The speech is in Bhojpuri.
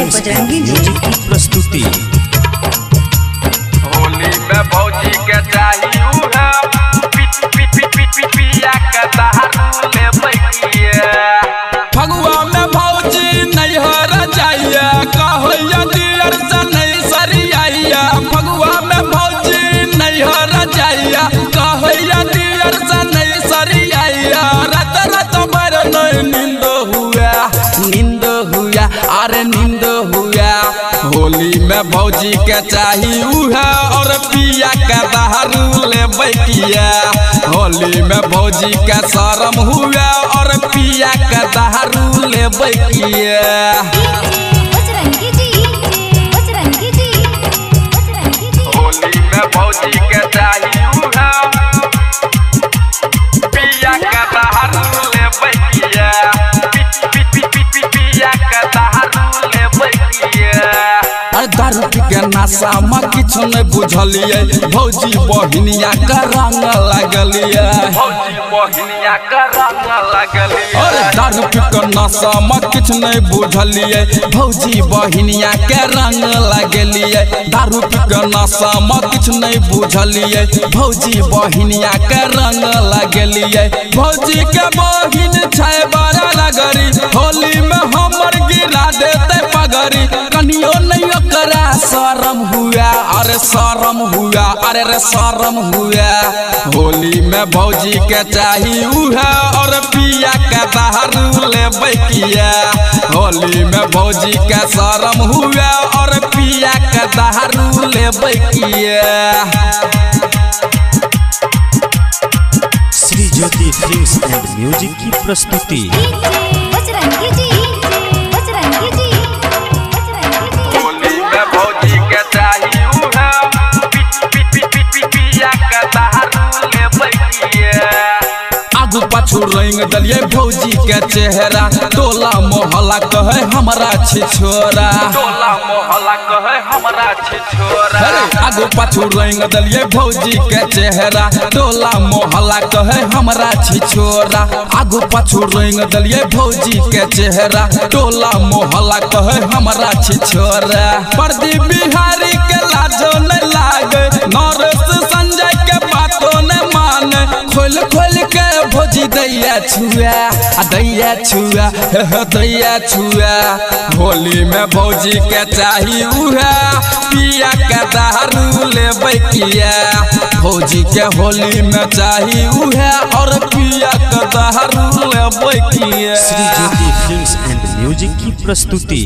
फिल्म्स एंड म्यूजिक की प्रस्तुति। होली में भौजी के चाहिए पिया के दारू ले बैठिए। फगुआ में भौजी नैहर जाइए कहैया दियर से नहीं सरियाइया। फगुआ में भौजी नैहर जाइए कहैया दियर से नहीं सरियाइया। रात रात भर नहीं नींद हुआ अरे नींद हुआ। होली में भौजी के चाहिए और पिया के दारू ले बैठिए। होली में भौजी के शरम हुआ और पिया के दारू ले बैठिए। होली में भौजी के चाहिए पिया के दारू ले बैठिए। पिया के दारू ले बैठिए। दारू के नशा में किछु नहीं बुझलिए। भौजी बहिनिया के रंग लगलिए। भौजी बहिनिया के रंग लगलिए। अरे दारू के नशा में किछु नहीं बुझलिए। भौजी बहिनिया के रंग लगलिए। दारू के नशा में किछु नहीं बुझलिए। भौजी बहिनिया के रंग लगलिए। भौजी के बहिन छै बड़ा लगरी। होली में हमर गिरा देते पगड़ी। कनियो नहीं ओकरा शरम हुआ अरे शरम हुआ अरे रे शरम हुआ। होली में भौजी के चाहिए और पिया के दारू ले बैठिए। होली में भौजी के शरम हुआ और पिया के दारू ले बैठिए। Shri Jyoti films and music की प्रस्तुति। होली में भौजी के चाहिए पिया के दारू ले बैठिए। आगू पाछू रंग दलिए भौजी के चेहरा। टोला मोहल्ला कहे हमरा छिछोरा। टोला मोहल्ला कहे हमरा छिछोरा। आगू पाछू रंग दलिए भौजी के चेहरा। टोला मोहल्ला कहे हमरा छिछोरा। आगू पाछू रंग दलिए भौजी के चेहरा। टोला मोहल्ला कहे हमरा छिछोरा। प्रदीप बिहारी के लाजो नहीं लागे। नरेश संजय के बातों न माने। खोल खोल के भौजी दैया छुआ दैया छुआ दैया छुआ। होली में भौजी के चाहिए पिया के दारू ले बैठिए। भौजी के होली में चाहिए और पिया के दारू ले बैठिए। Shri Jyoti films and music की प्रस्तुति।